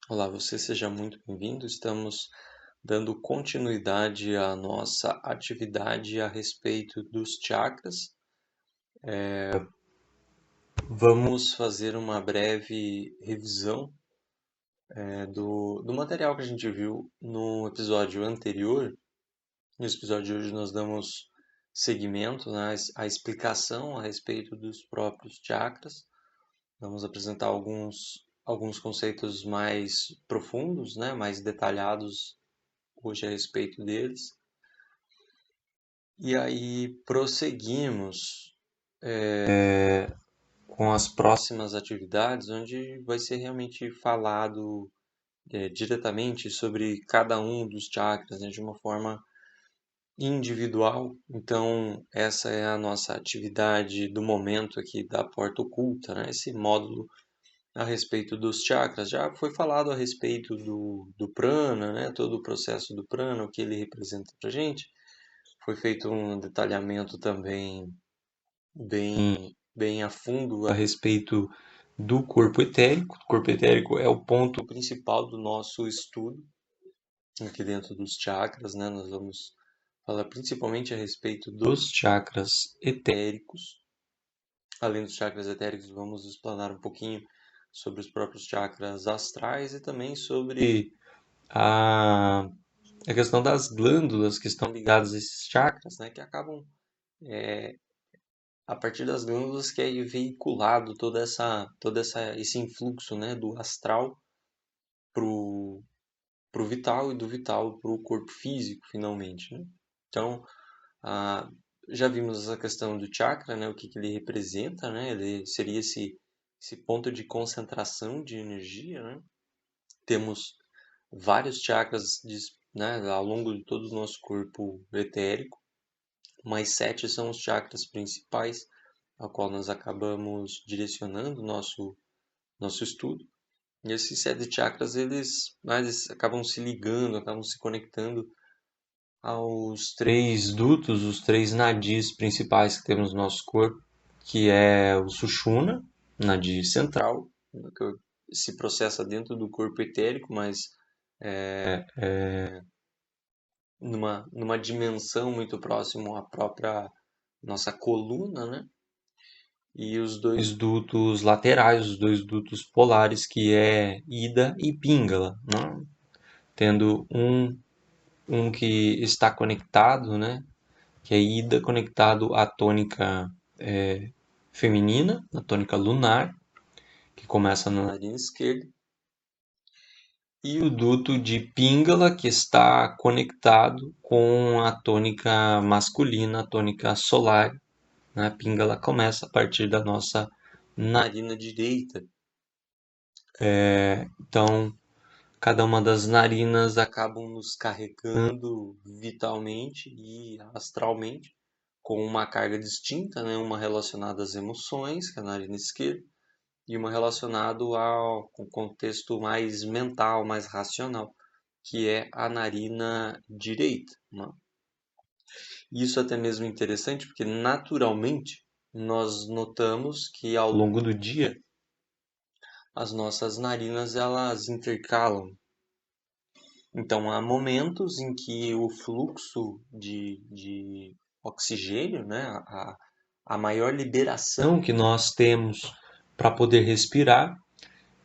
Olá, você seja muito bem-vindo. Estamos dando continuidade à nossa atividade a respeito dos chakras. Vamos fazer uma breve revisão do material que a gente viu no episódio anterior. No episódio de hoje nós damos seguimento, né, à explicação a respeito dos próprios chakras. Vamos apresentar alguns conceitos mais profundos, né, mais detalhados hoje a respeito deles. E aí prosseguimos com as próximas atividades, onde vai ser realmente falado diretamente sobre cada um dos chakras, né, de uma forma individual. Então, essa é a nossa atividade do momento aqui da Porta Oculta, né, esse módulo a respeito dos chakras. Já foi falado a respeito do prana, né, todo o processo do prana, o que ele representa para a gente. Foi feito um detalhamento também bem a fundo a respeito do corpo etérico. O corpo etérico é o ponto principal do nosso estudo aqui dentro dos chakras, né? Nós vamos falar principalmente a respeito dos chakras etéricos. Além dos chakras etéricos, vamos explanar um pouquinho sobre os próprios chakras astrais e também sobre a, a questão das glândulas que estão ligadas a esses chakras, né? Que acabam a partir das glândulas que é veiculado esse influxo, né, do astral pro pro vital e do vital para o corpo físico, finalmente, né? Então, ah, já vimos essa questão do chakra, né, o que ele representa, né? Ele seria esse ponto de concentração de energia, né? Temos vários chakras, né, ao longo de todo o nosso corpo etérico, mas 7 são os chakras principais ao qual nós acabamos direcionando o nosso estudo. E esses 7 chakras, eles acabam se ligando, acabam se conectando aos 3 dutos, os 3 nadis principais que temos no nosso corpo, que é o Sushumna, nadi central, que se processa dentro do corpo etérico, mas numa dimensão muito próximo à própria nossa coluna, né? E os 2 dutos laterais, os 2 dutos polares, que é Ida e Pingala, né? Tendo um que está conectado, né? Que é Ida conectado à tônica feminina, a tônica lunar, que começa na narina esquerda, e o duto de Pingala, que está conectado com a tônica masculina, a tônica solar. A Pingala começa a partir da nossa narina direita. Então, cada uma das narinas acabam nos carregando vitalmente e astralmente, com uma carga distinta, né? Uma relacionada às emoções, que é a narina esquerda, e uma relacionada ao contexto mais mental, mais racional, que é a narina direita, né? Isso até mesmo é interessante porque naturalmente nós notamos que ao longo do dia as nossas narinas elas intercalam. Então há momentos em que o fluxo de oxigênio, né, a maior liberação que nós temos para poder respirar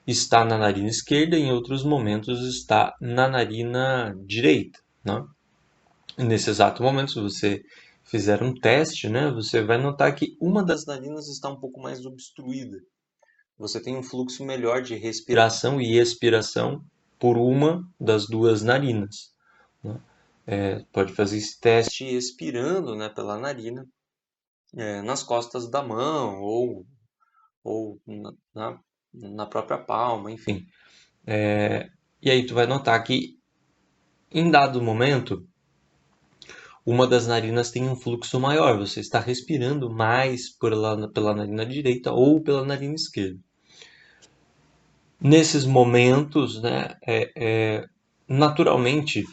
está na narina esquerda, em outros momentos está na narina direita, né? Nesse exato momento, se você fizer um teste, né, você vai notar que uma das narinas está um pouco mais obstruída. Você tem um fluxo melhor de respiração e expiração por uma das duas narinas, né? Pode fazer esse teste expirando, né, pela narina, nas costas da mão ou na própria palma, enfim. E aí tu vai notar que em dado momento uma das narinas tem um fluxo maior, você está respirando mais pela narina direita ou pela narina esquerda. Nesses momentos, né, naturalmente,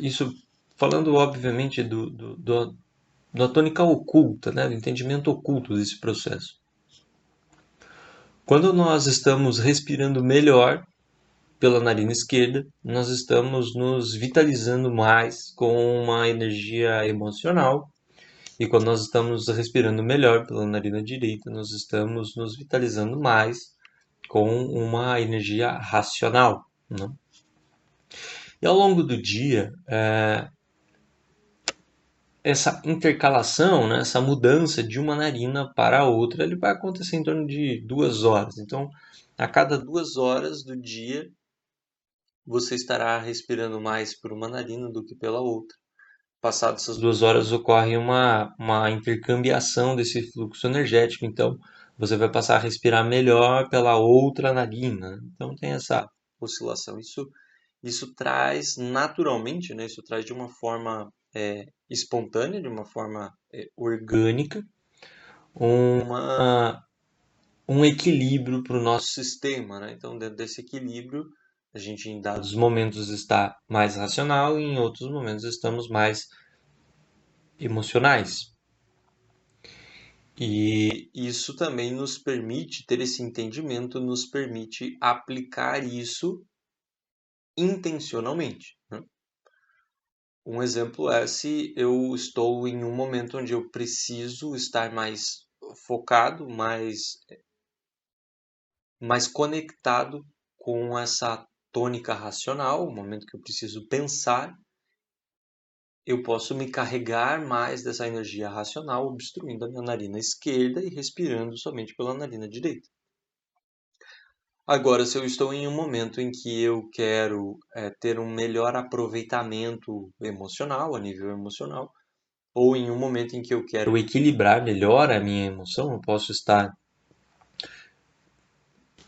isso falando obviamente da tônica oculta, né, do entendimento oculto desse processo. Quando nós estamos respirando melhor, pela narina esquerda, nós estamos nos vitalizando mais com uma energia emocional. E quando nós estamos respirando melhor pela narina direita, nós estamos nos vitalizando mais com uma energia racional, né? E ao longo do dia, essa intercalação, né, essa mudança de uma narina para a outra, ele vai acontecer em torno de 2 horas. Então, a cada 2 horas do dia, você estará respirando mais por uma narina do que pela outra. Passadas essas 2 horas, ocorre uma intercambiação desse fluxo energético, então você vai passar a respirar melhor pela outra narina. Então tem essa oscilação. Isso traz naturalmente, né? Isso traz de uma forma espontânea, de uma forma orgânica, um equilíbrio para o nosso sistema, né? Então, dentro desse equilíbrio, a gente em dados momentos está mais racional e em outros momentos estamos mais emocionais. E isso também nos permite ter esse entendimento, nos permite aplicar isso intencionalmente, né? Um exemplo é se eu estou em um momento onde eu preciso estar mais focado, mais conectado com essa tônica racional, o momento que eu preciso pensar, eu posso me carregar mais dessa energia racional, obstruindo a minha narina esquerda e respirando somente pela narina direita. Agora, se eu estou em um momento em que eu quero ter um melhor aproveitamento emocional, a nível emocional, ou em um momento em que eu quero equilibrar melhor a minha emoção, eu posso estar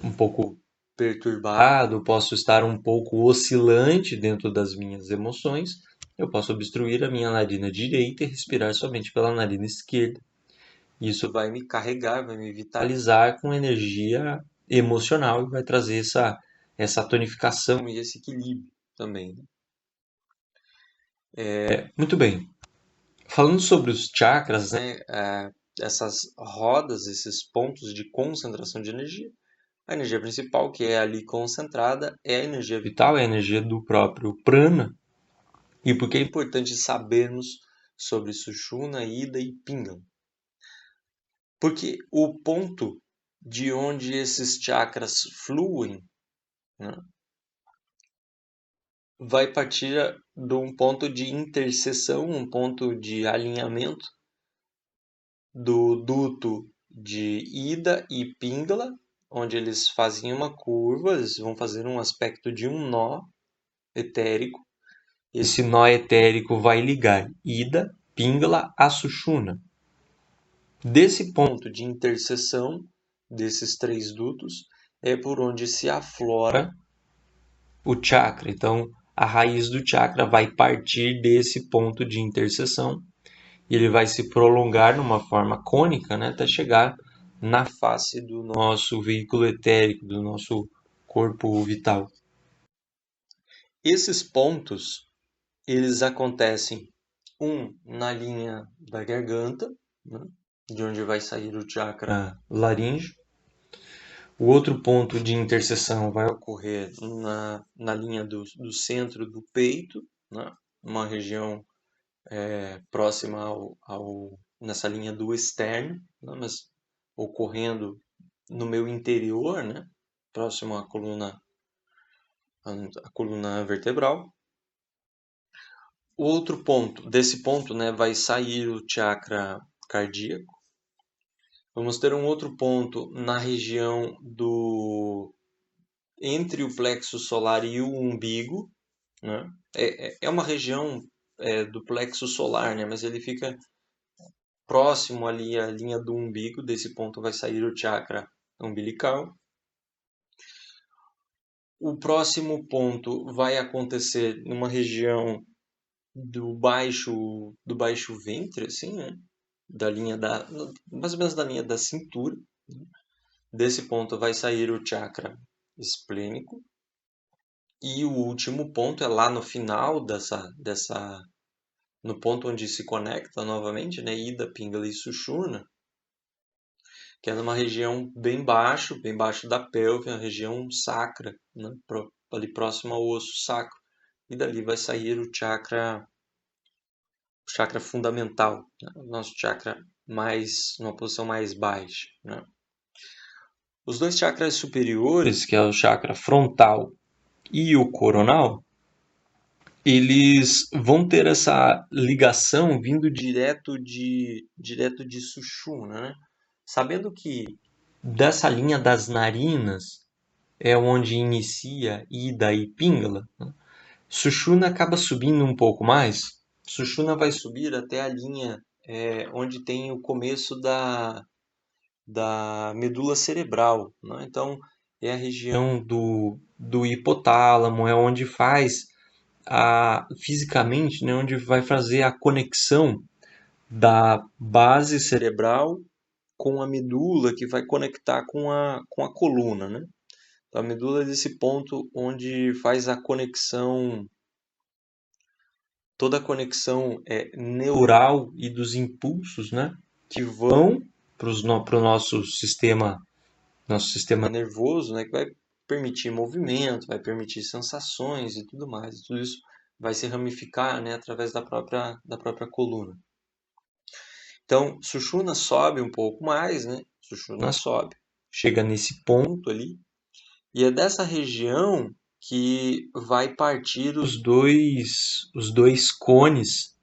um pouco perturbado, posso estar um pouco oscilante dentro das minhas emoções, eu posso obstruir a minha narina direita e respirar somente pela narina esquerda. Isso vai me carregar, vai me vitalizar com energia emocional e vai trazer essa tonificação e esse equilíbrio também, né? Muito bem. Falando sobre os chakras, né, essas rodas, esses pontos de concentração de energia, a energia principal, que é ali concentrada, é a energia vital, é a energia do próprio prana. E por que é importante sabermos sobre Sushumna, Ida e Pingala? Porque o ponto de onde esses chakras fluem, né, vai partir de um ponto de interseção, um ponto de alinhamento do duto de Ida e Pingala, onde eles fazem uma curva, eles vão fazer um aspecto de um nó etérico. Esse nó etérico vai ligar Ida, Pingala a Sushumna. Desse ponto de interseção desses três dutos é por onde se aflora o chakra. Então, a raiz do chakra vai partir desse ponto de interseção e ele vai se prolongar numa forma cônica, né, até chegar na face do nosso veículo etérico, do nosso corpo vital. Esses pontos, eles acontecem na linha da garganta, né, de onde vai sair o chakra laríngeo. O outro ponto de interseção vai ocorrer na linha do centro do peito, né, uma região próxima nessa linha do externo, né, mas ocorrendo no meu interior, né, próximo à coluna vertebral. O outro ponto, desse ponto, né, vai sair o chakra cardíaco. Vamos ter um outro ponto na região entre o plexo solar e o umbigo, né? É uma região do plexo solar, né? Mas ele fica próximo ali à linha do umbigo. Desse ponto vai sair o chakra umbilical. O próximo ponto vai acontecer numa região do baixo ventre, assim, né? Mais ou menos da linha da cintura. Desse ponto vai sair o chakra esplênico. E o último ponto é lá no final no ponto onde se conecta novamente, né, Ida, Pingala e Sushumna, que é numa região bem baixo da pelve, a região sacra, né, ali próximo ao osso sacro, e dali vai sair o chakra fundamental, né? O nosso chakra mais, numa posição mais baixa, né? Os dois chakras superiores, que é o chakra frontal e o coronal, eles vão ter essa ligação vindo direto de Sushumna, né? Sabendo que dessa linha das narinas é onde inicia Ida e Pingala, né? Sushumna acaba subindo um pouco mais. Sushumna vai subir até a linha onde tem o começo da medula cerebral, né? Então, é a região do hipotálamo, é onde faz fisicamente, né, onde vai fazer a conexão da base cerebral com a medula, que vai conectar com a coluna, né? Então, a medula é esse ponto onde faz a conexão, toda a conexão neural e dos impulsos, né, que vão para o nosso sistema nervoso, né, que vai permitir movimento, vai permitir sensações e tudo mais. Tudo isso vai se ramificar, né, através da própria coluna. Então, Sushumna sobe um pouco mais, né? Sushumna sobe, chega nesse ponto ali, e é dessa região que vai partir os dois cones.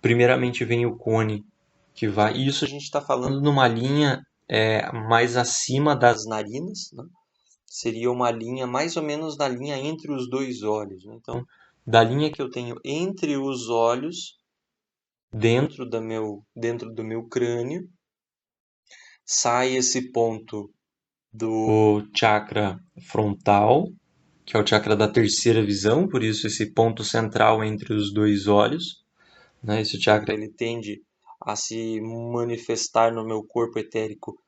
Primeiramente vem o cone que vai. Isso a gente está falando numa linha mais acima das narinas, né? Seria uma linha mais ou menos da linha entre os dois olhos, né? Então, da linha que eu tenho entre os olhos, dentro do meu crânio, sai esse ponto do chakra frontal, que é o chakra da terceira visão, por isso esse ponto central entre os dois olhos, né? Esse chakra ele tende a se manifestar no meu corpo etérico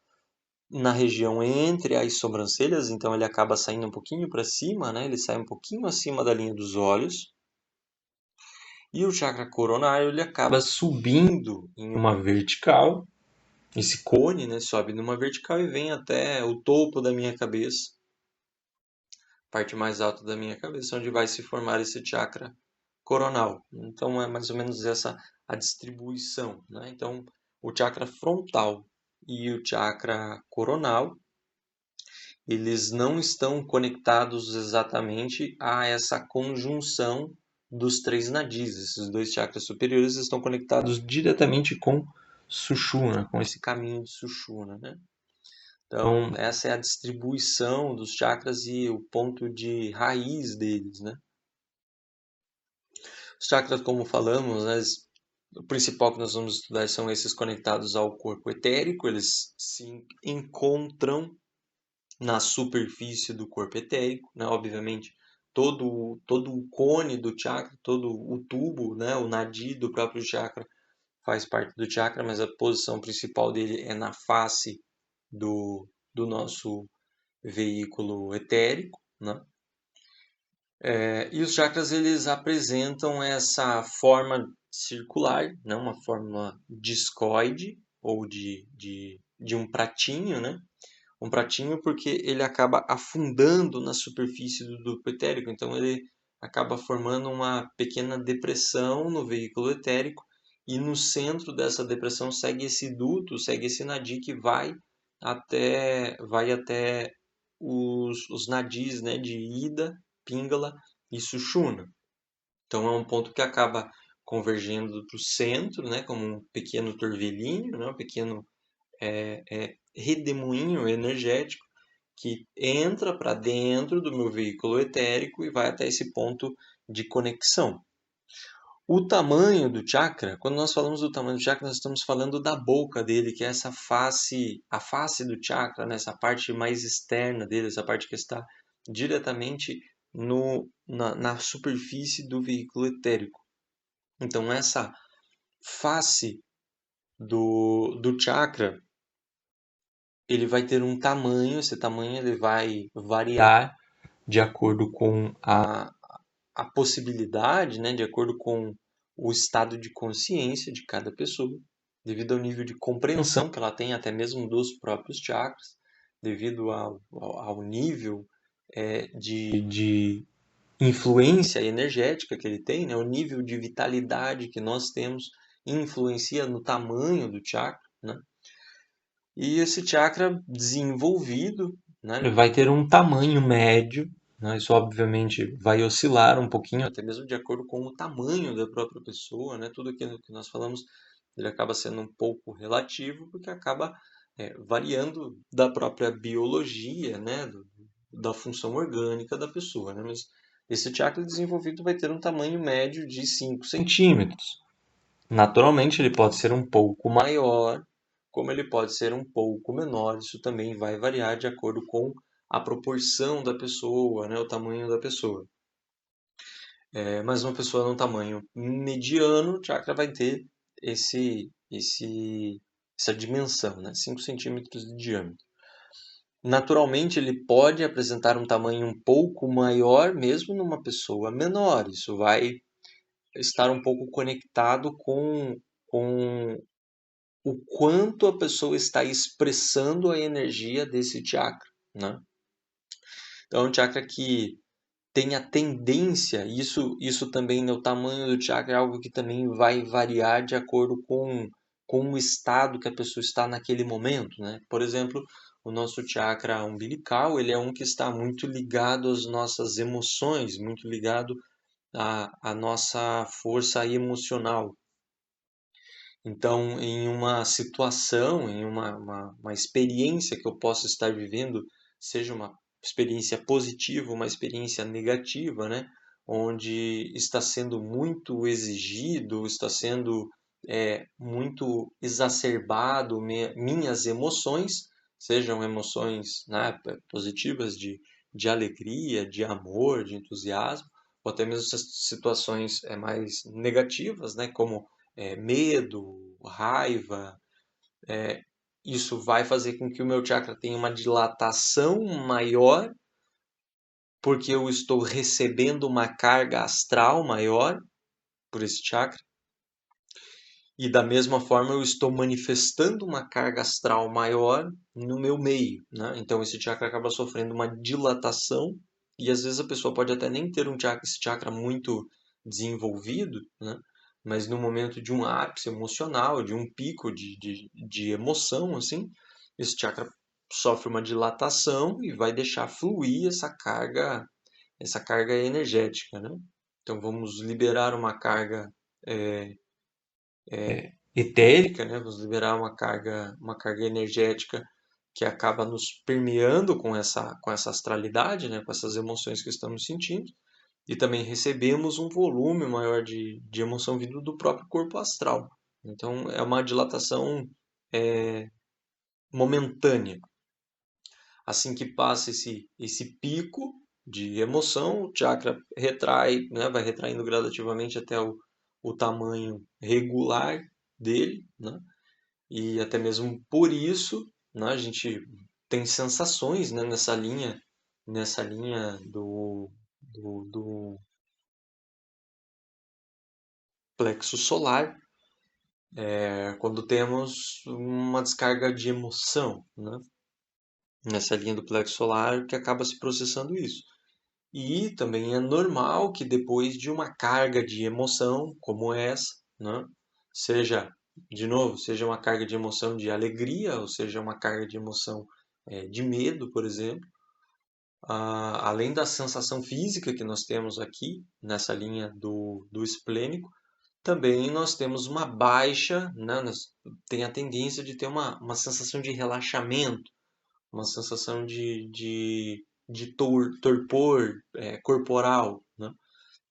na região entre as sobrancelhas, então ele acaba saindo um pouquinho para cima, né? Ele sai um pouquinho acima da linha dos olhos. E o chakra coronário ele acaba subindo em uma vertical. Esse cone, né, sobe numa vertical e vem até o topo da minha cabeça, parte mais alta da minha cabeça, onde vai se formar esse chakra coronal. Então é mais ou menos essa a distribuição, né? Então o chakra frontal e o chakra coronal, eles não estão conectados exatamente a essa conjunção dos três nadis. Esses dois chakras superiores estão conectados diretamente com Sushumna, com esse caminho de Sushumna, né? Então, essa é a distribuição dos chakras e o ponto de raiz deles, né? Os chakras, como falamos, né, o principal que nós vamos estudar são esses conectados ao corpo etérico. Eles se encontram na superfície do corpo etérico, né? Obviamente, todo o cone do chakra, todo o tubo, né? O nadi do próprio chakra faz parte do chakra, mas a posição principal dele é na face do nosso veículo etérico, né? E os chakras eles apresentam essa forma circular, né? Uma forma discoide ou de um pratinho, né? Um pratinho porque ele acaba afundando na superfície do duto etérico, então ele acaba formando uma pequena depressão no veículo etérico e no centro dessa depressão segue esse duto, segue esse nadi que vai até os nadis, né, de Ida, Pingala e Sushumna. Então é um ponto que acaba convergendo para o centro, né, como um pequeno torvelinho, né, um pequeno redemoinho energético que entra para dentro do meu veículo etérico e vai até esse ponto de conexão. O tamanho do chakra, quando nós falamos do tamanho do chakra, nós estamos falando da boca dele, que é essa face, a face do chakra, né? Essa parte mais externa dele, essa parte que está diretamente na superfície do veículo etérico. Então, essa face do chakra, ele vai ter um tamanho, esse tamanho ele vai variar de acordo com a possibilidade, né, de acordo com o estado de consciência de cada pessoa, devido ao nível de compreensão que ela tem até mesmo dos próprios chakras, devido ao nível de influência energética que ele tem, né? O nível de vitalidade que nós temos influencia no tamanho do chakra, né? E esse chakra desenvolvido, né, ele vai ter um tamanho médio, né? Isso obviamente vai oscilar um pouquinho, até mesmo de acordo com o tamanho da própria pessoa, né? Tudo aquilo que nós falamos, ele acaba sendo um pouco relativo, porque acaba variando da própria biologia, né? Da função orgânica da pessoa, né? Mas esse chakra desenvolvido vai ter um tamanho médio de 5 centímetros. Naturalmente, ele pode ser um pouco maior, como ele pode ser um pouco menor. Isso também vai variar de acordo com a proporção da pessoa, né, o tamanho da pessoa. Mas uma pessoa num tamanho mediano, o chakra vai ter essa dimensão, né, 5 centímetros de diâmetro. Naturalmente, ele pode apresentar um tamanho um pouco maior, mesmo numa pessoa menor. Isso vai estar um pouco conectado com o quanto a pessoa está expressando a energia desse chakra, né? Então, é um chakra que tem a tendência, isso também, né, o tamanho do chakra é algo que também vai variar de acordo com o estado que a pessoa está naquele momento, né? Por exemplo, o nosso chakra umbilical, ele é um que está muito ligado às nossas emoções, muito ligado à nossa força emocional. Então, em uma situação, em uma experiência que eu possa estar vivendo, seja uma experiência positiva, uma experiência negativa, né? Onde está sendo muito exigido, está sendo muito exacerbado minhas emoções, sejam emoções, né, positivas de alegria, de amor, de entusiasmo, ou até mesmo situações mais negativas, né, como medo, raiva, isso vai fazer com que o meu chakra tenha uma dilatação maior, porque eu estou recebendo uma carga astral maior por esse chakra. E da mesma forma eu estou manifestando uma carga astral maior no meu meio, né? Então esse chakra acaba sofrendo uma dilatação e às vezes a pessoa pode até nem ter esse chakra muito desenvolvido, né? Mas no momento de um ápice emocional, de um pico de emoção, assim, esse chakra sofre uma dilatação e vai deixar fluir essa carga energética, né? Então vamos liberar uma carga etérica, né? Vamos liberar uma carga energética que acaba nos permeando com essa astralidade, né? Com essas emoções que estamos sentindo. E também recebemos um volume maior de emoção vindo do próprio corpo astral. Então, é uma dilatação momentânea. Assim que passa esse pico de emoção, o chakra retrai, né? Vai retraindo gradativamente até o tamanho regular dele, né? E até mesmo por isso, né, a gente tem sensações, né, nessa linha do plexo solar, quando temos uma descarga de emoção, né, nessa linha do plexo solar que acaba se processando isso. E também é normal que depois de uma carga de emoção como essa, né, seja, de novo, seja uma carga de emoção de alegria, ou seja uma carga de emoção de medo, por exemplo, além da sensação física que nós temos aqui, nessa linha do esplênico, também nós temos uma baixa, né, tem a tendência de ter uma sensação de relaxamento, uma sensação de torpor corporal, né?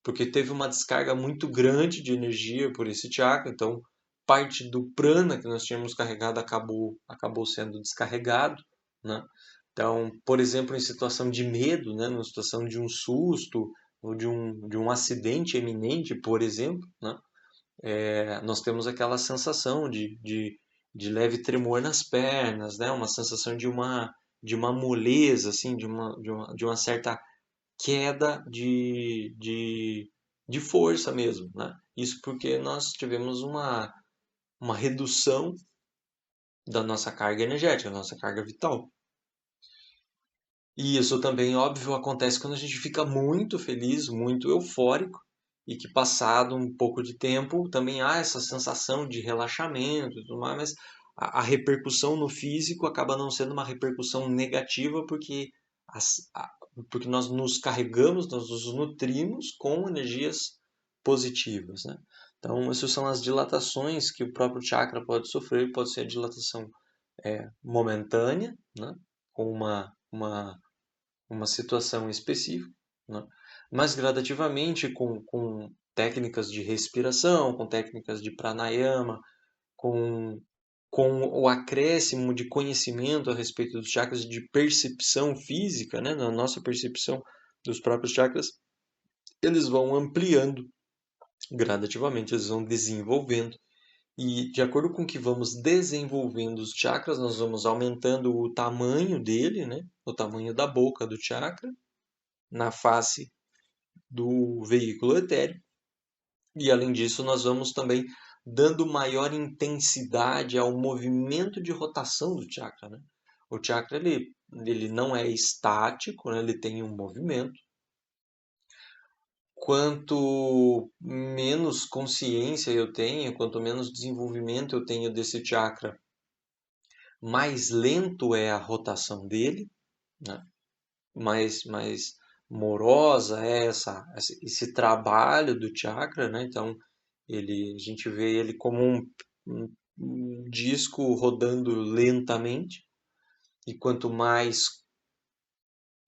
Porque teve uma descarga muito grande de energia por esse chakra, então parte do prana que nós tínhamos carregado acabou sendo descarregado, né? Então, por exemplo, em situação de medo, né, numa situação de um susto ou de um acidente iminente, por exemplo, né, nós temos aquela sensação de leve tremor nas pernas, né, uma sensação de uma moleza, assim, de uma certa queda de força mesmo, né? Isso porque nós tivemos uma redução da nossa carga energética, da nossa carga vital. E isso também, óbvio, acontece quando a gente fica muito feliz, muito eufórico, e que passado um pouco de tempo também há essa sensação de relaxamento e tudo mais, mas a repercussão no físico acaba não sendo uma repercussão negativa porque nós nos carregamos, nós nos nutrimos com energias positivas, né? Então, essas são as dilatações que o próprio chakra pode sofrer, pode ser a dilatação momentânea, né? Com uma situação específica, né? Mas gradativamente com técnicas de respiração, com técnicas de pranayama, com, com o acréscimo de conhecimento a respeito dos chakras, de percepção física, né? Na nossa percepção dos próprios chakras, eles vão ampliando gradativamente, eles vão desenvolvendo. E de acordo com que vamos desenvolvendo os chakras, nós vamos aumentando o tamanho dele, né? O tamanho da boca do chakra, na face do veículo etéreo. E além disso, nós vamos também dando maior intensidade ao movimento de rotação do chakra, né? O chakra ele não é estático, né? Ele tem um movimento. Quanto menos consciência eu tenho, quanto menos desenvolvimento eu tenho desse chakra, mais lento é a rotação dele, né? mais morosa é esse trabalho do chakra, né? Então, a gente vê ele como um disco rodando lentamente, e quanto mais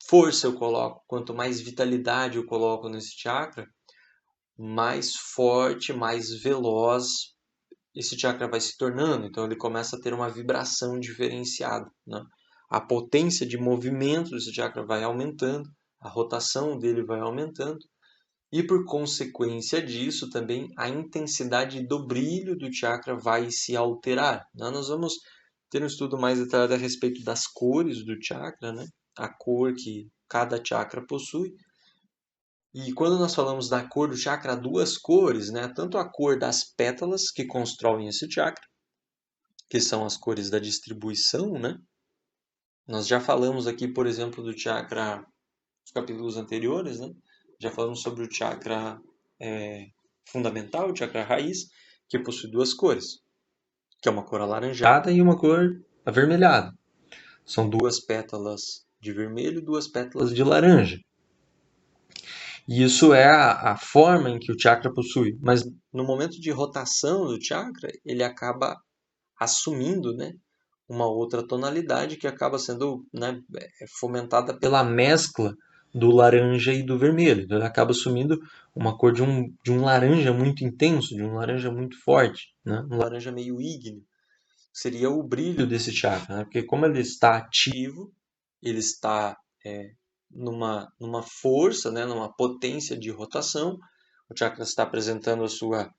força eu coloco, quanto mais vitalidade eu coloco nesse chakra, mais forte, mais veloz esse chakra vai se tornando. Então ele começa a ter uma vibração diferenciada, né? A potência de movimento desse chakra vai aumentando, a rotação dele vai aumentando, e por consequência disso também a intensidade do brilho do chakra vai se alterar, né? Nós vamos ter um estudo mais detalhado a respeito das cores do chakra, né? A cor que cada chakra possui. E quando nós falamos da cor do chakra, há duas cores, né? Tanto a cor das pétalas que constroem esse chakra, que são as cores da distribuição, né? Nós já falamos aqui, por exemplo, do chakra, nos capítulos anteriores, né? Já falamos sobre o chakra fundamental, o chakra raiz, que possui duas cores, que é uma cor alaranjada e uma cor avermelhada. São duas pétalas de vermelho e duas pétalas de laranja. E isso é a forma em que o chakra possui. Mas no momento de rotação do chakra, ele acaba assumindo, né, uma outra tonalidade que acaba sendo, né, fomentada pela mescla do laranja e do vermelho. Então, ele acaba assumindo uma cor de um laranja muito intenso, de um laranja muito forte, né? Um laranja meio ígneo. Seria o brilho desse chakra, né? Porque como ele está ativo, ele está numa força, né, numa potência de rotação. O chakra está apresentando a sua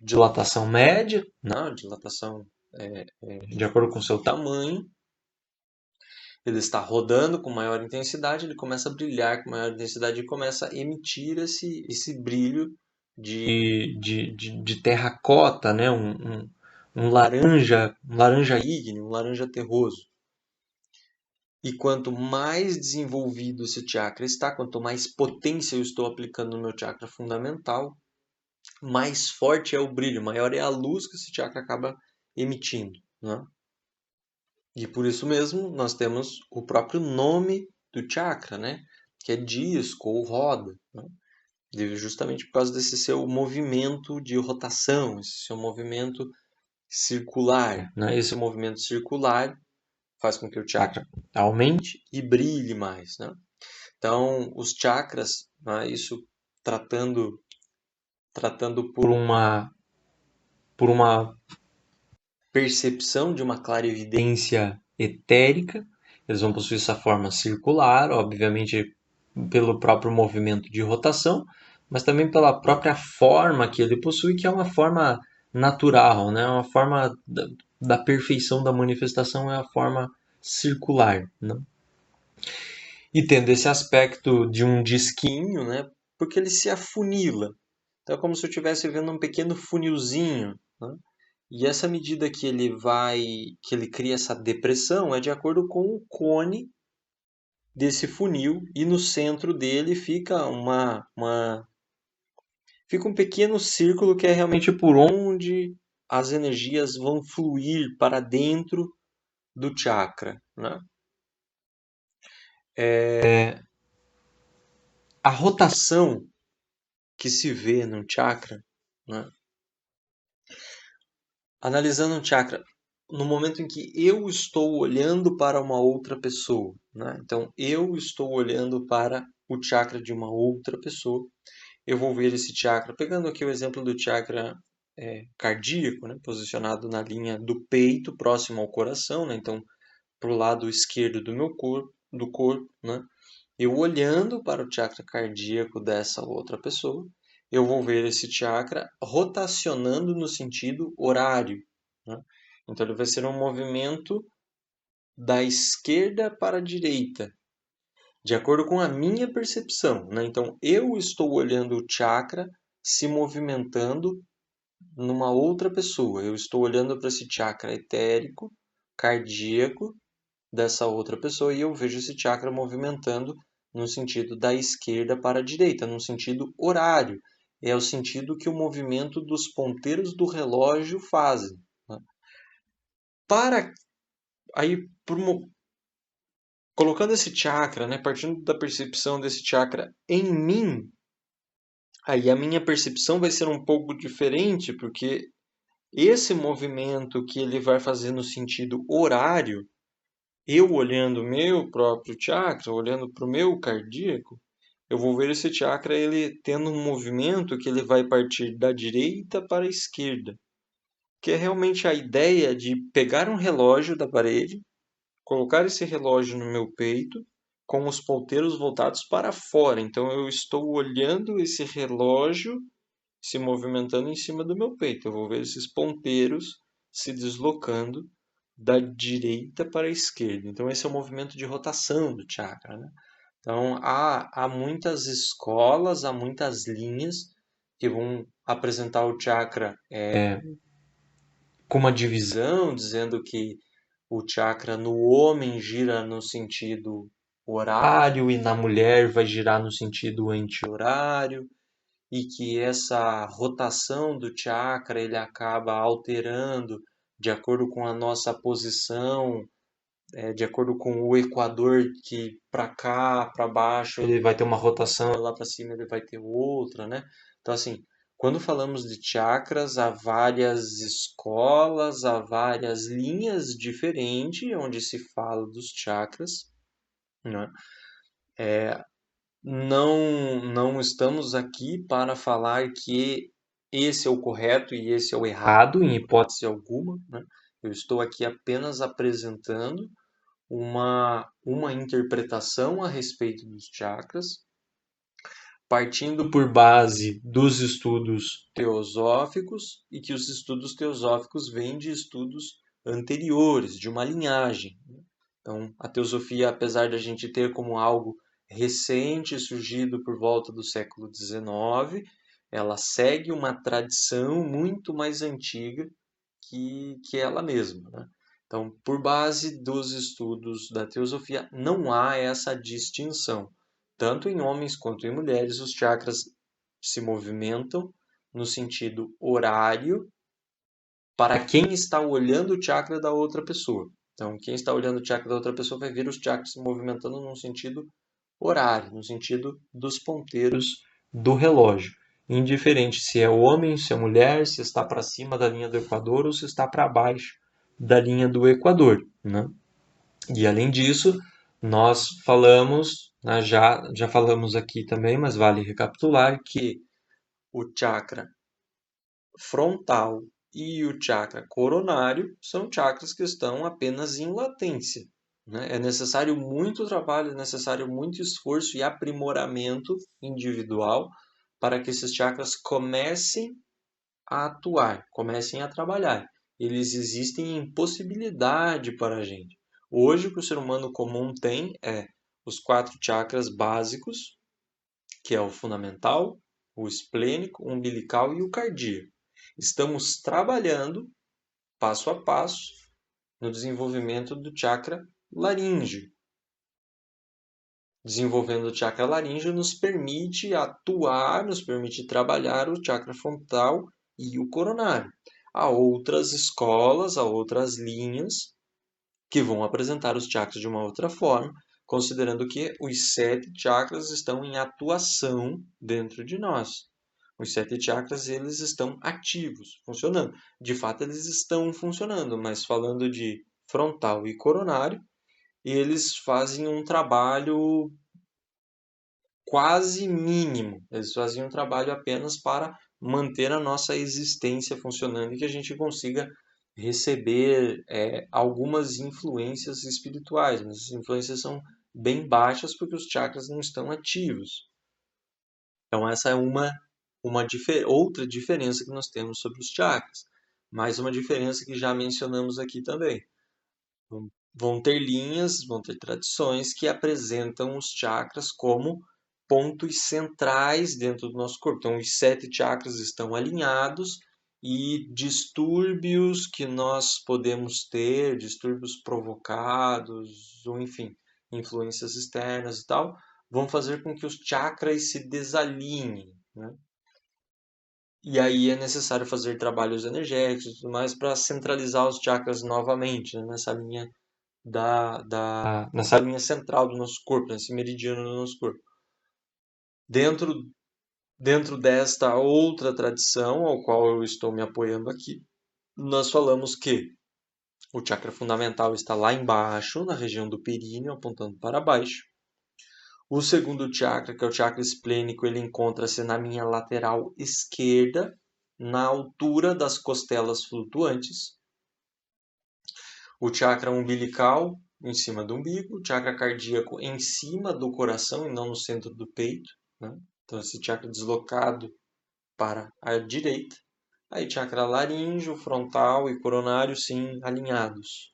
dilatação média, né, dilatação de acordo com o seu tamanho. Ele está rodando com maior intensidade, ele começa a brilhar com maior intensidade e começa a emitir esse brilho de terracota, né? Um laranja ígneo, um laranja terroso. E quanto mais desenvolvido esse chakra está, quanto mais potência eu estou aplicando no meu chakra fundamental, mais forte é o brilho, maior é a luz que esse chakra acaba emitindo, né? E por isso mesmo nós temos o próprio nome do chakra, né? Que é disco ou roda, né? Justamente por causa desse seu movimento de rotação, esse seu movimento circular, né? Esse movimento circular faz com que o chakra aumente e brilhe mais, né? Então, os chakras, né? Isso tratando por uma percepção de uma clarividência etérica. Eles vão possuir essa forma circular, obviamente pelo próprio movimento de rotação, mas também pela própria forma que ele possui, que é uma forma natural, né? Uma forma da perfeição da manifestação é a forma circular, né? E tendo esse aspecto de um disquinho, né? Porque ele se afunila. Então é como se eu estivesse vendo um pequeno funilzinho, né? E essa medida que ele cria essa depressão é de acordo com o cone desse funil e no centro dele fica fica um pequeno círculo que é realmente por onde as energias vão fluir para dentro do chakra, né? A rotação que se vê no chakra, né? Analisando um chakra no momento em que eu estou olhando para uma outra pessoa, né? Então eu estou olhando para o chakra de uma outra pessoa, eu vou ver esse chakra, pegando aqui o exemplo do chakra cardíaco, né? Posicionado na linha do peito, próximo ao coração, né? Então para o lado esquerdo do corpo, né? Eu olhando para o chakra cardíaco dessa outra pessoa, eu vou ver esse chakra rotacionando no sentido horário, né? Então ele vai ser um movimento da esquerda para a direita, de acordo com a minha percepção, né? Então eu estou olhando o chakra se movimentando numa outra pessoa. Eu estou olhando para esse chakra etérico, cardíaco dessa outra pessoa e eu vejo esse chakra movimentando no sentido da esquerda para a direita, no sentido horário. É o sentido que o movimento dos ponteiros do relógio fazem, né? Para aí, colocando esse chakra, né, partindo da percepção desse chakra em mim, aí a minha percepção vai ser um pouco diferente, porque esse movimento que ele vai fazer no sentido horário, eu olhando o meu próprio chakra, olhando para o meu cardíaco, eu vou ver esse chakra ele tendo um movimento que ele vai partir da direita para a esquerda, que é realmente a ideia de pegar um relógio da parede, colocar esse relógio no meu peito, com os ponteiros voltados para fora. Então eu estou olhando esse relógio se movimentando em cima do meu peito. Eu vou ver esses ponteiros se deslocando da direita para a esquerda. Então esse é o movimento de rotação do chakra, né? Então há muitas escolas, há muitas linhas que vão apresentar o chakra com uma divisão, dizendo que o chakra no homem gira no sentido horário e na mulher vai girar no sentido anti-horário, e que essa rotação do chakra ele acaba alterando de acordo com a nossa posição, de acordo com o equador, que para cá, para baixo ele vai ter uma rotação, lá para cima ele vai ter outra, né? Então assim, quando falamos de chakras, há várias escolas, há várias linhas diferentes onde se fala dos chakras, né? Não estamos aqui para falar que esse é o correto e esse é o errado, em hipótese alguma, né? Eu estou aqui apenas apresentando uma interpretação a respeito dos chakras, partindo por base dos estudos teosóficos, e que os estudos teosóficos vêm de estudos anteriores, de uma linhagem, né? Então, a teosofia, apesar de a gente ter como algo recente, surgido por volta do século XIX, ela segue uma tradição muito mais antiga que ela mesma, né? Então, por base dos estudos da teosofia, não há essa distinção. Tanto em homens quanto em mulheres, os chakras se movimentam no sentido horário para quem está olhando o chakra da outra pessoa. Então, quem está olhando o chakra da outra pessoa vai ver os chakras se movimentando no sentido horário, no sentido dos ponteiros do relógio. Indiferente se é homem, se é mulher, se está para cima da linha do Equador ou se está para baixo da linha do Equador, né? E além disso, nós falamos, né, já falamos aqui também, mas vale recapitular que o chakra frontal e o chakra coronário são chakras que estão apenas em latência, né? É necessário muito trabalho, é necessário muito esforço e aprimoramento individual para que esses chakras comecem a atuar, comecem a trabalhar. Eles existem em possibilidade para a gente. Hoje, o que o ser humano comum tem é os 4 chakras básicos, que é o fundamental, o esplênico, o umbilical e o cardíaco. Estamos trabalhando passo a passo no desenvolvimento do chakra laríngeo. Desenvolvendo o chakra laríngeo nos permite atuar, nos permite trabalhar o chakra frontal e o coronário. Há outras escolas, há outras linhas que vão apresentar os chakras de uma outra forma, considerando que os 7 chakras estão em atuação dentro de nós. Os 7 chakras, eles estão ativos, funcionando. De fato, eles estão funcionando, mas falando de frontal e coronário, eles fazem um trabalho quase mínimo. Eles fazem um trabalho apenas para manter a nossa existência funcionando e que a gente consiga receber algumas influências espirituais, mas as influências são bem baixas porque os chakras não estão ativos. Então essa é uma outra diferença que nós temos sobre os chakras. Mais uma diferença que já mencionamos aqui também. Vão ter linhas, vão ter tradições que apresentam os chakras como pontos centrais dentro do nosso corpo. Então, os 7 chakras estão alinhados e distúrbios que nós podemos ter, distúrbios provocados, ou enfim, influências externas e tal, vão fazer com que os chakras se desalinhem, né? E aí é necessário fazer trabalhos energéticos e tudo mais para centralizar os chakras novamente, né? Nessa linha central do nosso corpo, nesse meridiano do nosso corpo. Dentro, dentro desta outra tradição, ao qual eu estou me apoiando aqui, nós falamos que o chakra fundamental está lá embaixo, na região do períneo, apontando para baixo. O segundo chakra, que é o chakra esplênico, ele encontra-se na minha lateral esquerda, na altura das costelas flutuantes. O chakra umbilical em cima do umbigo, o chakra cardíaco em cima do coração e não no centro do peito, né? Então esse chakra deslocado para a direita. Aí chakra laríngeo, frontal e coronário sim alinhados.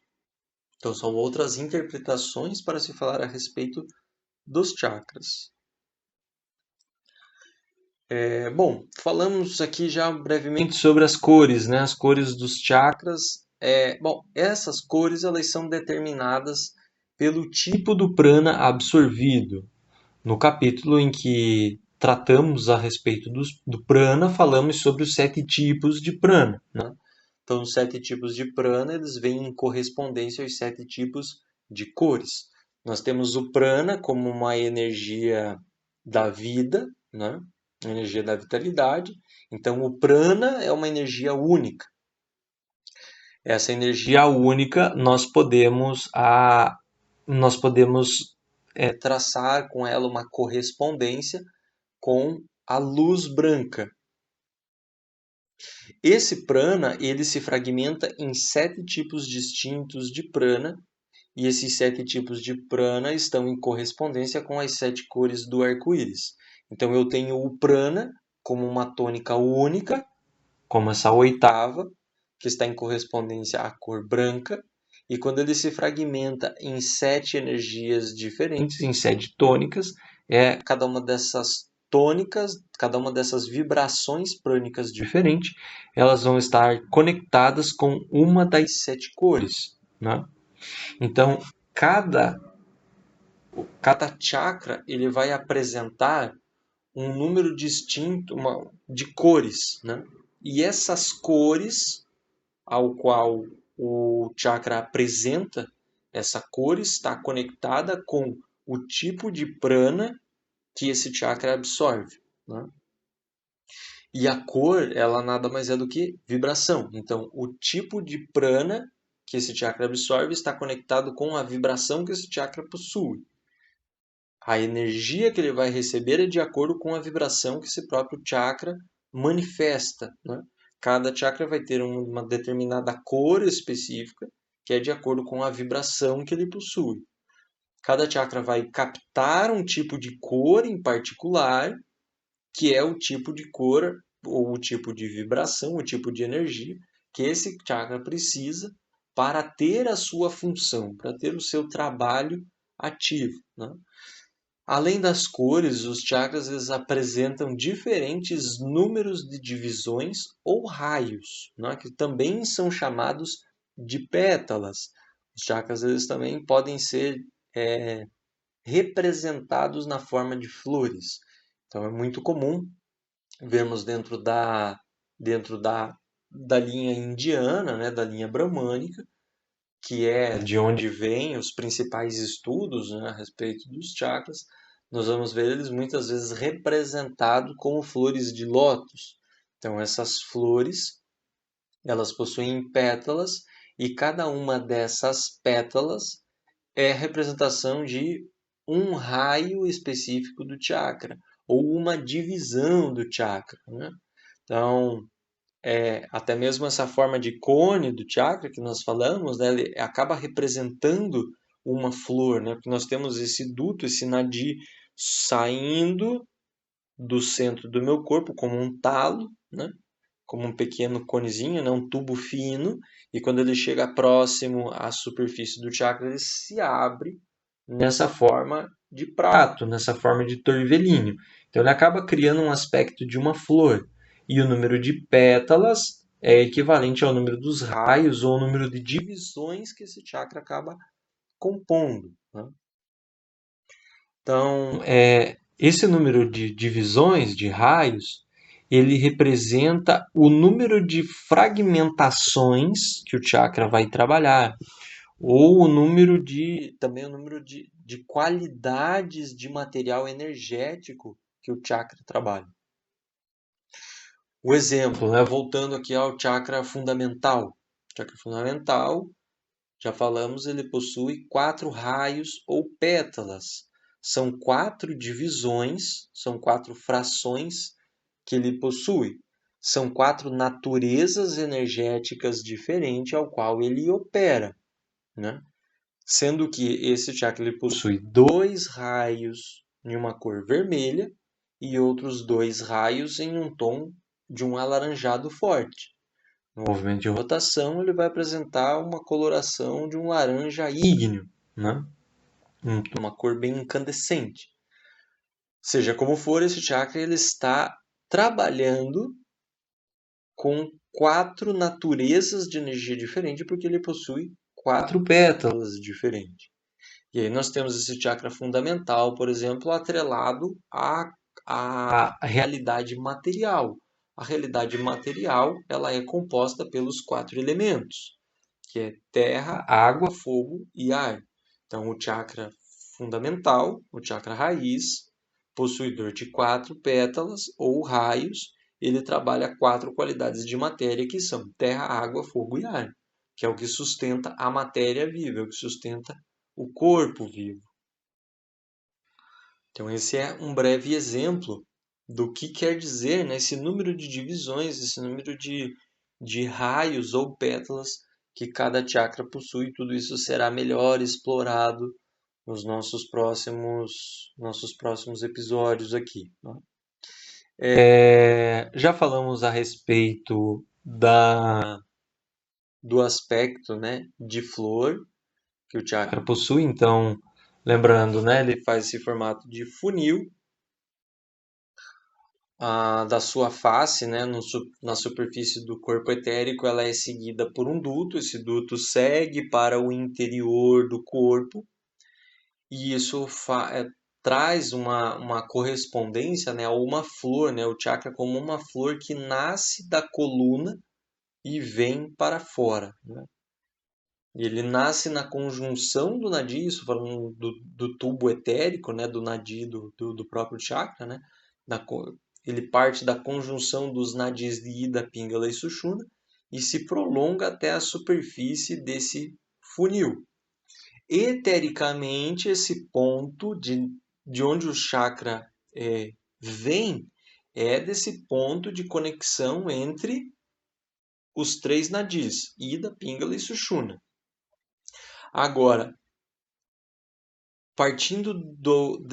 Então são outras interpretações para se falar a respeito dos chakras. Bom, falamos aqui já brevemente sobre as cores, né? As cores dos chakras. Bom, essas cores elas são determinadas pelo tipo do prana absorvido. No capítulo em que tratamos a respeito do prana, falamos sobre os 7 tipos de prana, né? Então, os 7 tipos de prana eles vêm em correspondência aos 7 tipos de cores. Nós temos o prana como uma energia da vida, né? Energia da vitalidade. Então, o prana é uma energia única. Essa energia única nós podemos traçar com ela uma correspondência com a luz branca. Esse prana ele se fragmenta em 7 tipos distintos de prana, e esses 7 tipos de prana estão em correspondência com as 7 cores do arco-íris. Então eu tenho o prana como uma tônica única, como essa oitava, que está em correspondência à cor branca, e quando ele se fragmenta em 7 energias diferentes, em 7 tônicas, cada uma dessas tônicas, cada uma dessas vibrações prânicas diferentes, elas vão estar conectadas com uma das 7 cores, né? Então, cada chakra ele vai apresentar um número distinto de cores, né? E essas cores ao qual o chakra apresenta, essa cor está conectada com o tipo de prana que esse chakra absorve, né? E a cor, ela nada mais é do que vibração. Então, o tipo de prana que esse chakra absorve está conectado com a vibração que esse chakra possui. A energia que ele vai receber é de acordo com a vibração que esse próprio chakra manifesta, né? Cada chakra vai ter uma determinada cor específica, que é de acordo com a vibração que ele possui. Cada chakra vai captar um tipo de cor em particular, que é o tipo de cor ou o tipo de vibração, o tipo de energia que esse chakra precisa para ter a sua função, para ter o seu trabalho ativo, né? Além das cores, os chakras eles apresentam diferentes números de divisões ou raios, né, que também são chamados de pétalas. Os chakras eles também podem ser representados na forma de flores. Então é muito comum vermos dentro da linha indiana, né, da linha bramânica, que é de onde vêm os principais estudos, né, a respeito dos chakras. Nós vamos ver eles muitas vezes representados como flores de lótus. Então essas flores, elas possuem pétalas e cada uma dessas pétalas é a representação de um raio específico do chakra ou uma divisão do chakra, né? Então, até mesmo essa forma de cone do chakra que nós falamos, né, ele acaba representando uma flor, né? Porque nós temos esse duto, esse nadi saindo do centro do meu corpo como um talo, né? Como um pequeno conezinho, né? Um tubo fino, e quando ele chega próximo à superfície do chakra, ele se abre nessa forma de prato, nessa forma de torvelinho. Então ele acaba criando um aspecto de uma flor. E o número de pétalas é equivalente ao número dos raios ou ao número de divisões que esse chakra acaba compondo, né? Então, esse número de divisões, de raios, ele representa o número de fragmentações que o chakra vai trabalhar, ou também o número de qualidades de material energético que o chakra trabalha. O exemplo, né, voltando aqui ao chakra fundamental. O chakra fundamental, já falamos, ele possui 4 raios ou pétalas. São 4 divisões, são 4 frações que ele possui. São 4 naturezas energéticas diferentes ao qual ele opera, né? Sendo que esse chakra ele possui 2 raios em uma cor vermelha e outros 2 raios em um tom de um alaranjado forte. No movimento de rotação, ele vai apresentar uma coloração de um laranja ígneo, né? Uma cor bem incandescente. Seja como for, esse chakra ele está trabalhando com 4 naturezas de energia diferente, porque ele possui 4 pétalas diferentes. E aí nós temos esse chakra fundamental, por exemplo, atrelado à realidade material. A realidade material ela é composta pelos 4 elementos, que é terra, água, fogo e ar. Então, o chakra fundamental, o chakra raiz, possuidor de 4 pétalas ou raios, ele trabalha 4 qualidades de matéria que são terra, água, fogo e ar, que é o que sustenta a matéria viva, é o que sustenta o corpo vivo. Então, esse é um breve exemplo do que quer dizer, né, esse número de divisões, esse número de raios ou pétalas que cada chakra possui. Tudo isso será melhor explorado nos nossos próximos episódios aqui, né? Já falamos a respeito do aspecto, né, de flor que o chakra possui. Então, lembrando, né, ele faz esse formato de funil da sua face, né, na superfície do corpo etérico, ela é seguida por um duto. Esse duto segue para o interior do corpo e isso traz uma correspondência, né, a uma flor, né, o chakra como uma flor que nasce da coluna e vem para fora, né? E ele nasce na conjunção do nadi, isso falando do tubo etérico, né, do nadi do próprio chakra, né? Ele parte da conjunção dos nadis de Ida, Pingala e Sushumna e se prolonga até a superfície desse funil. Etericamente, esse ponto de onde o chakra vem é desse ponto de conexão entre os 3 nadis, Ida, Pingala e Sushumna. Agora, partindo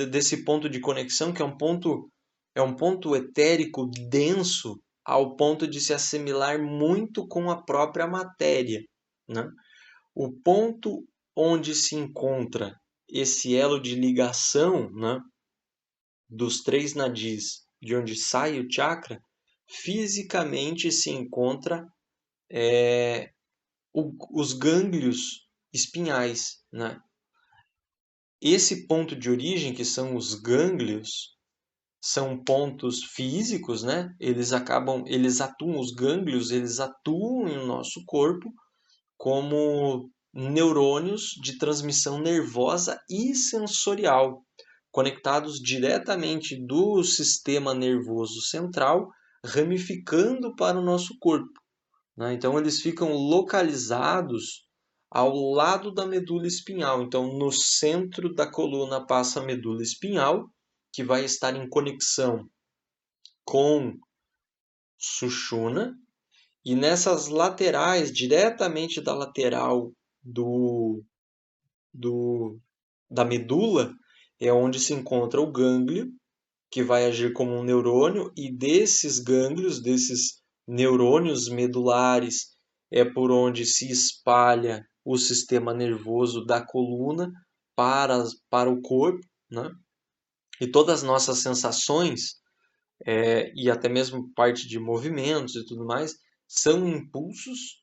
desse ponto de conexão, que é um ponto etérico denso, ao ponto de se assimilar muito com a própria matéria, né? O ponto onde se encontra esse elo de ligação, né, dos 3 nadis, de onde sai o chakra, fisicamente se encontra os gânglios espinhais, né? Esse ponto de origem, que são os gânglios, são pontos físicos, né? Os gânglios, eles atuam no nosso corpo como neurônios de transmissão nervosa e sensorial, conectados diretamente do sistema nervoso central, ramificando para o nosso corpo, né? Então, eles ficam localizados ao lado da medula espinhal. Então, no centro da coluna passa a medula espinhal, que vai estar em conexão com Sushumna, e nessas laterais, diretamente da lateral do, do, da medula, é onde se encontra o gânglio, que vai agir como um neurônio, e desses gânglios, desses neurônios medulares, é por onde se espalha o sistema nervoso da coluna para o corpo, né? E todas as nossas sensações, e até mesmo parte de movimentos e tudo mais, são impulsos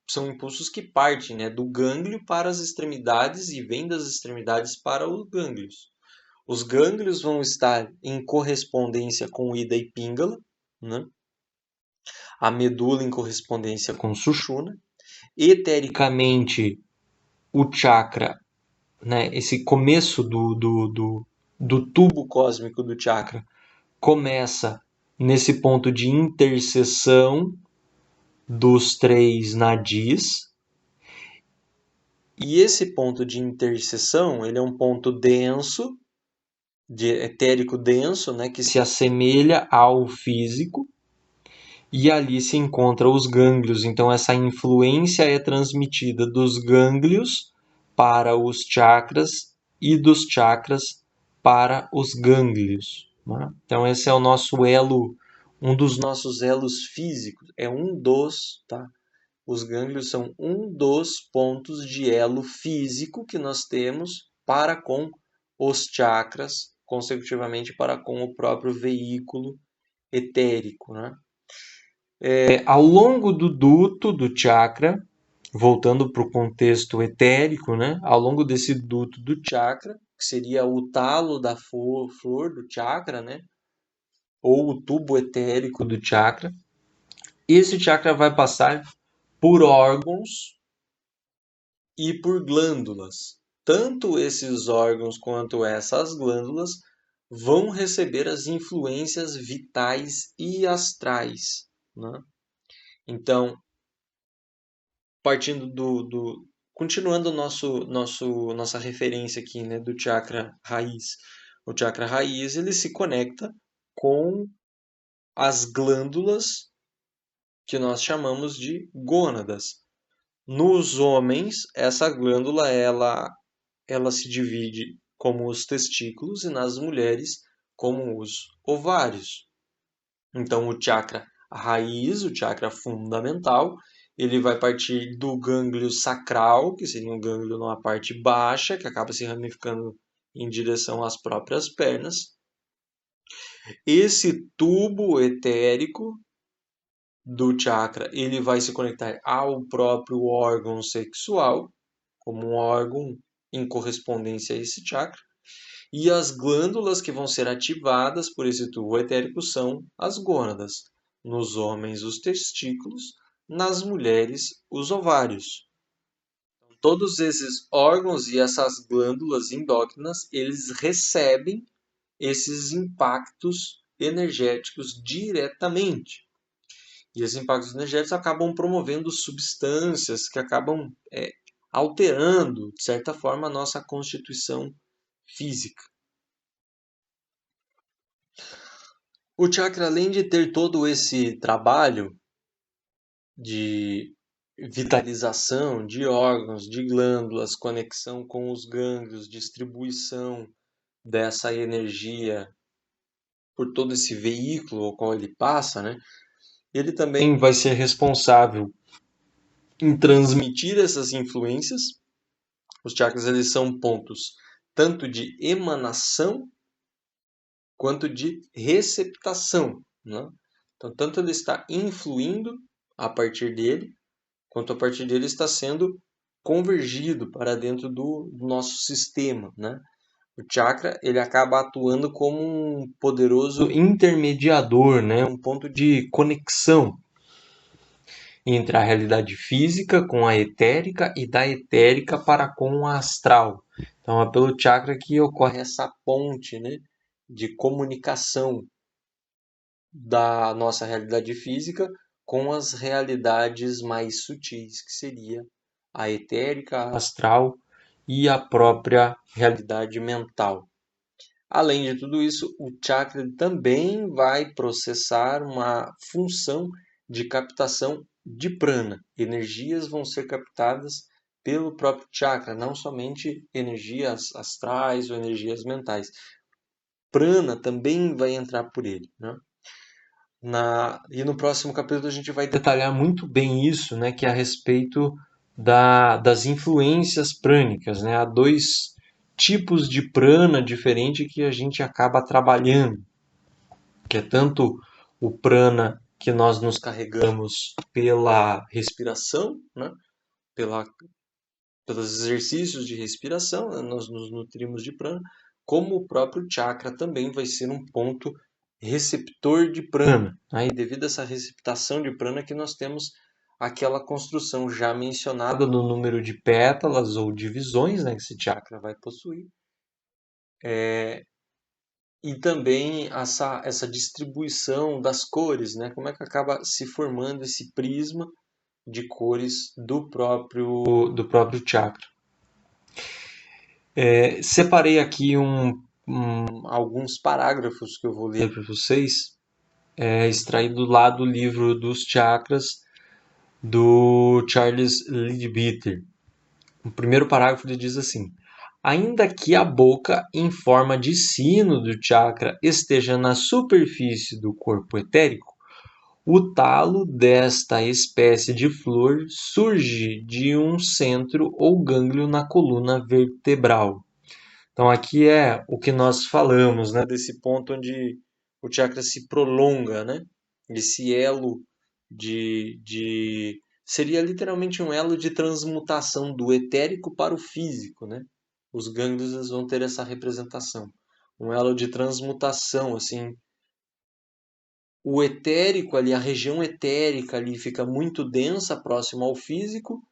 são impulsos que partem, né, do gânglio para as extremidades e vêm das extremidades para os gânglios. Os gânglios vão estar em correspondência com Ida e Pingala, né? A medula em correspondência com Sushumna. Etericamente, o chakra, né, esse começo do tubo cósmico do chakra, começa nesse ponto de interseção dos três nadis. E esse ponto de interseção, ele é um ponto denso, etérico denso, né, que se assemelha ao físico, e ali se encontram os gânglios. Então, essa influência é transmitida dos gânglios para os chakras e dos chakras para os gânglios, né? Então, esse é o nosso elo, um dos nossos elos físicos. É um dos, tá? Os gânglios são um dos pontos de elo físico que nós temos para com os chakras, consecutivamente para com o próprio veículo etérico, né? Ao longo do duto do chakra, voltando para o contexto etérico, né? Ao longo desse duto do chakra, que seria o talo da flor do chakra, né? Ou o tubo etérico do chakra, esse chakra vai passar por órgãos e por glândulas. Tanto esses órgãos quanto essas glândulas vão receber as influências vitais e astrais, né? Então, partindo continuando nossa referência aqui, né, do chakra raiz. O chakra raiz, ele se conecta com as glândulas que nós chamamos de gônadas. Nos homens, essa glândula ela se divide como os testículos e nas mulheres como os ovários. Então, o chakra raiz, o chakra fundamental, ele vai partir do gânglio sacral, que seria um gânglio numa parte baixa, que acaba se ramificando em direção às próprias pernas. Esse tubo etérico do chakra, ele vai se conectar ao próprio órgão sexual, como um órgão em correspondência a esse chakra. E as glândulas que vão ser ativadas por esse tubo etérico são as gônadas. Nos homens, os testículos, nas mulheres, os ovários. Todos esses órgãos e essas glândulas endócrinas, eles recebem esses impactos energéticos diretamente. E esses impactos energéticos acabam promovendo substâncias que acabam alterando, de certa forma, a nossa constituição física. O chakra, além de ter todo esse trabalho de vitalização de órgãos, de glândulas, conexão com os gânglios, distribuição dessa energia por todo esse veículo ao qual ele passa, né? Ele também vai ser responsável em transmitir essas influências. Os chakras, eles são pontos tanto de emanação quanto de receptação, né? Então, tanto ele está influindo a partir dele, quanto a partir dele está sendo convergido para dentro do nosso sistema, né? O chakra ele acaba atuando como um poderoso intermediador, né? Um ponto de conexão entre a realidade física com a etérica e da etérica para com a astral. Então é pelo chakra que ocorre essa ponte, né, de comunicação da nossa realidade física com as realidades mais sutis, que seria a etérica, a astral e a própria realidade mental. Além de tudo isso, o chakra também vai processar uma função de captação de prana. Energias vão ser captadas pelo próprio chakra, não somente energias astrais ou energias mentais. Prana também vai entrar por ele, né? E no próximo capítulo a gente vai detalhar muito bem isso, né, que é a respeito das influências prânicas, né? Há dois tipos de prana diferente que a gente acaba trabalhando, que é tanto o prana que nós nos carregamos pela respiração, né? Pela, pelos exercícios de respiração, né? Nós nos nutrimos de prana, como o próprio chakra também vai ser um ponto receptor de prana. Aí, devido a essa receptação de prana que nós temos aquela construção já mencionada no número de pétalas ou divisões, né, que esse chakra vai possuir. E também essa distribuição das cores, né? Como é que acaba se formando esse prisma de cores do próprio chakra. Separei aqui alguns parágrafos que eu vou ler para vocês, extraído lá do livro dos chakras do Charles Leadbeater. O primeiro parágrafo ele diz assim: ainda que a boca em forma de sino do chakra esteja na superfície do corpo etérico, o talo desta espécie de flor surge de um centro ou gânglio na coluna vertebral. Então aqui é o que nós falamos, né, desse ponto onde o chakra se prolonga, né? Esse elo seria literalmente um elo de transmutação do etérico para o físico, né? Os gânglios vão ter essa representação, um elo de transmutação, assim. O etérico ali, a região etérica ali fica muito densa, próximo ao físico,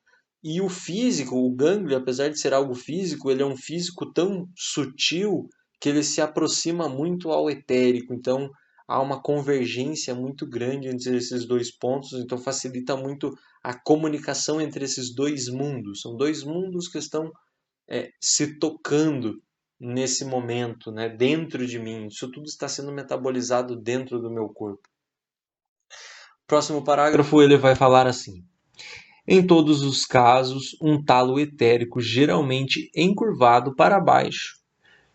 e o físico, o gânglio, apesar de ser algo físico, ele é um físico tão sutil que ele se aproxima muito ao etérico. Então, há uma convergência muito grande entre esses dois pontos, então facilita muito a comunicação entre esses dois mundos. São dois mundos que estão se tocando nesse momento, né, dentro de mim. Isso tudo está sendo metabolizado dentro do meu corpo. Próximo parágrafo ele vai falar assim: em todos os casos, um talo etérico geralmente encurvado para baixo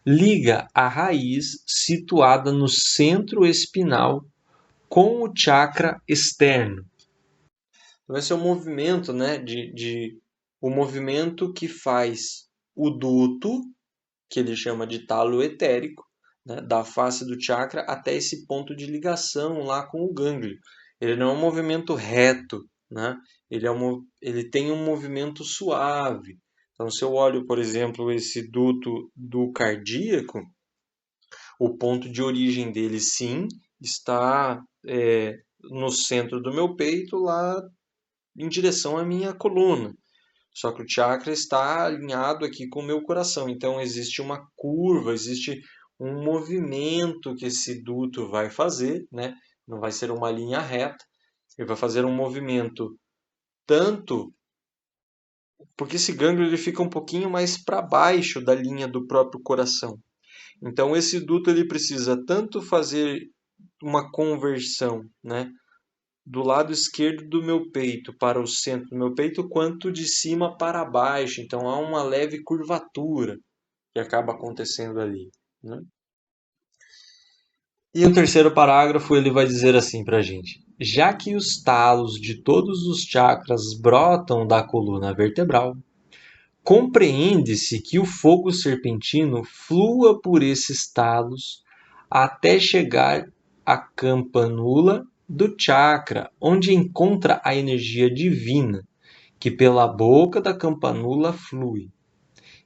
liga a raiz situada no centro espinal com o chakra externo. Vai ser um movimento, né, o movimento que faz o duto, que ele chama de talo etérico, né, da face do chakra até esse ponto de ligação lá com o gânglio. Ele não é um movimento reto, né? Ele tem um movimento suave. Então, se eu olho, por exemplo, esse duto do cardíaco, o ponto de origem dele, sim, está no centro do meu peito, lá em direção à minha coluna. Só que o chakra está alinhado aqui com o meu coração. Então, existe uma curva, existe um movimento que esse duto vai fazer, né? Não vai ser uma linha reta. Ele vai fazer um movimento tanto porque esse gânglio ele fica um pouquinho mais para baixo da linha do próprio coração. Então esse duto ele precisa tanto fazer uma conversão, né, do lado esquerdo do meu peito para o centro do meu peito, quanto de cima para baixo. Então há uma leve curvatura que acaba acontecendo ali, né? E o terceiro parágrafo ele vai dizer assim para a gente: já que os talos de todos os chakras brotam da coluna vertebral, compreende-se que o fogo serpentino flua por esses talos até chegar à campanula do chakra, onde encontra a energia divina, que pela boca da campanula flui,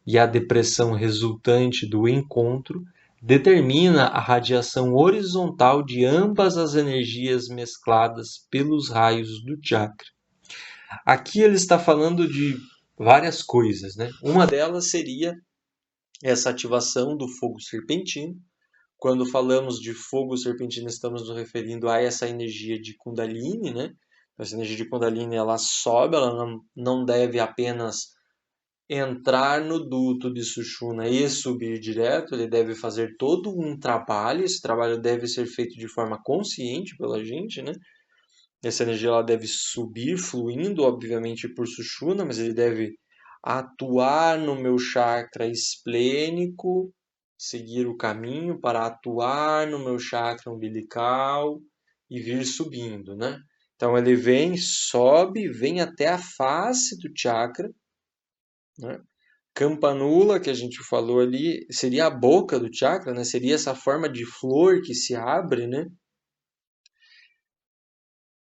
e a depressão resultante do encontro determina a radiação horizontal de ambas as energias mescladas pelos raios do chakra. Aqui ele está falando de várias coisas, né? Uma delas seria essa ativação do fogo serpentino. Quando falamos de fogo serpentino, estamos nos referindo a essa energia de Kundalini, né? Essa energia de Kundalini, ela sobe, ela não deve apenas entrar no duto de Sushumna e subir direto, ele deve fazer todo um trabalho, esse trabalho deve ser feito de forma consciente pela gente, né? Essa energia ela deve subir, fluindo, obviamente, por Sushumna, mas ele deve atuar no meu chakra esplênico, seguir o caminho para atuar no meu chakra umbilical e vir subindo, né? Então ele vem, sobe, vem até a face do chakra, né? Campanula, que a gente falou ali, seria a boca do chakra, né? Seria essa forma de flor que se abre, né?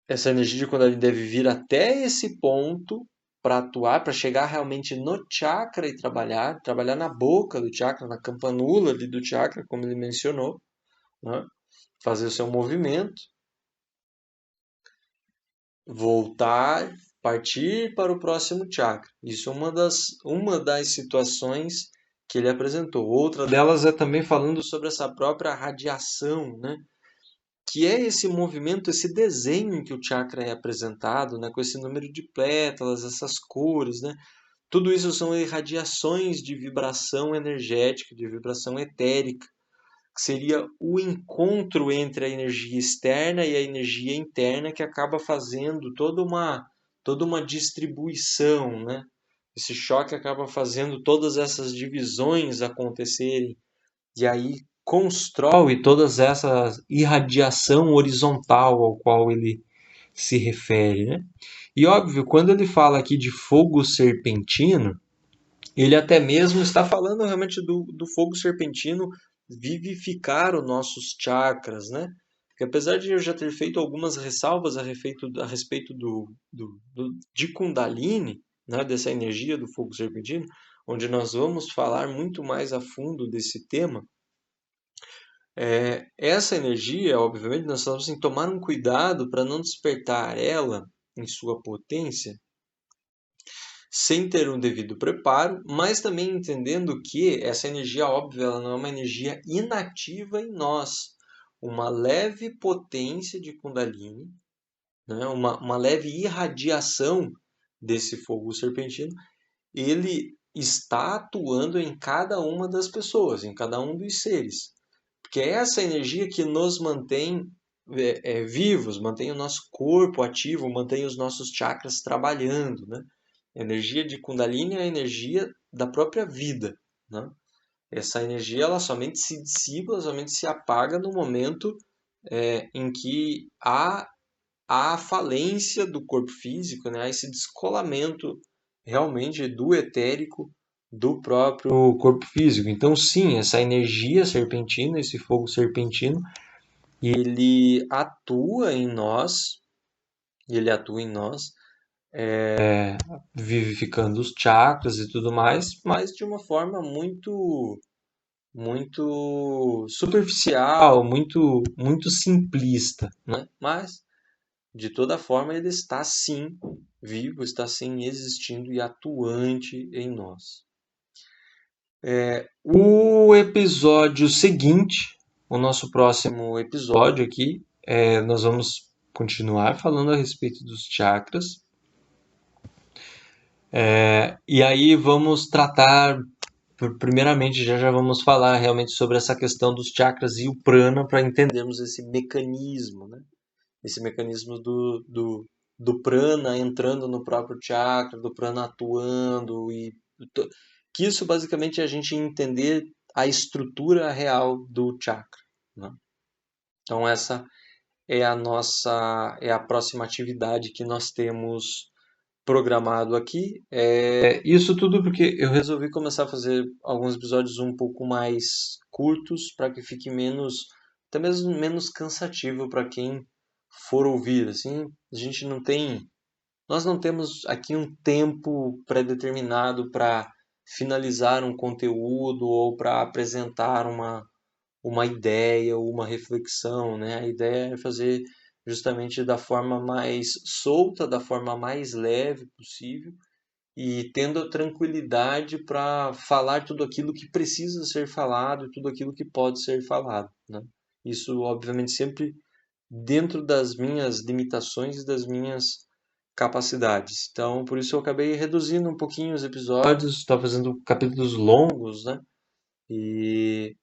Essa energia de Kundalini deve vir até esse ponto para atuar, para chegar realmente no chakra e trabalhar na boca do chakra, na campanula ali do chakra, como ele mencionou, né? Fazer o seu movimento, voltar, partir para o próximo chakra. Isso é uma das situações que ele apresentou. Outra delas é também falando sobre essa própria radiação, né? Que é esse movimento, esse desenho em que o chakra é apresentado, né? Com esse número de pétalas, essas cores, né? Tudo isso são irradiações de vibração energética, de vibração etérica, que seria o encontro entre a energia externa e a energia interna que acaba fazendo toda uma distribuição, né? Esse choque acaba fazendo todas essas divisões acontecerem e aí constrói toda essa irradiação horizontal ao qual ele se refere, né? E óbvio, quando ele fala aqui de fogo serpentino, ele até mesmo está falando realmente do fogo serpentino vivificar os nossos chakras, né? Porque apesar de eu já ter feito algumas ressalvas a respeito de Kundalini, né, dessa energia do fogo serpentino, onde nós vamos falar muito mais a fundo desse tema, essa energia, obviamente, nós temos que tomar um cuidado para não despertar ela em sua potência sem ter um devido preparo, mas também entendendo que essa energia, óbvio, ela não é uma energia inativa em nós. Uma leve potência de Kundalini, né? Uma leve irradiação desse fogo serpentino, ele está atuando em cada uma das pessoas, em cada um dos seres. Porque é essa energia que nos mantém vivos, mantém o nosso corpo ativo, mantém os nossos chakras trabalhando, né? A energia de Kundalini é a energia da própria vida, né? Essa energia ela somente se dissipa, ela somente se apaga no momento em que há a falência do corpo físico, né? Há esse descolamento realmente do etérico do próprio corpo físico. Então, sim, essa energia serpentina, esse fogo serpentino, ele atua em nós, vivificando os chakras e tudo mais, mas de uma forma muito superficial, muito simplista, né? Mas de toda forma ele está sim vivo, está sim existindo e atuante em nós. O episódio seguinte, o nosso próximo episódio aqui, nós vamos continuar falando a respeito dos chakras. E aí vamos tratar, primeiramente, já vamos falar realmente sobre essa questão dos chakras e o prana para entendermos esse mecanismo, né? Esse mecanismo do prana entrando no próprio chakra, do prana atuando, que isso basicamente é a gente entender a estrutura real do chakra, né? Então essa é a próxima atividade que nós temos programado aqui. Isso tudo porque eu resolvi começar a fazer alguns episódios um pouco mais curtos para que fique até mesmo menos cansativo para quem for ouvir. Assim, a gente não tem Nós não temos aqui um tempo pré-determinado para finalizar um conteúdo ou para apresentar uma ideia ou uma reflexão, né? A ideia é fazer justamente da forma mais solta, da forma mais leve possível e tendo a tranquilidade para falar tudo aquilo que precisa ser falado e tudo aquilo que pode ser falado, né? Isso, obviamente, sempre dentro das minhas limitações e das minhas capacidades. Então, por isso eu acabei reduzindo um pouquinho os episódios, estou fazendo capítulos longos, né? E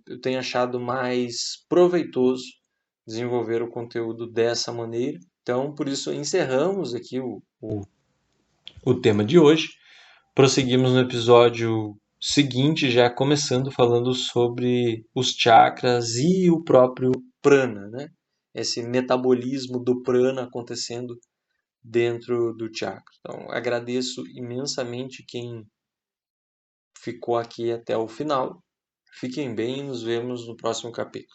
eu tenho achado mais proveitoso desenvolver o conteúdo dessa maneira. Então, por isso encerramos aqui o tema de hoje. Prosseguimos no episódio seguinte, já começando falando sobre os chakras e o próprio prana, né? Esse metabolismo do prana acontecendo dentro do chakra. Então, agradeço imensamente quem ficou aqui até o final. Fiquem bem e nos vemos no próximo capítulo.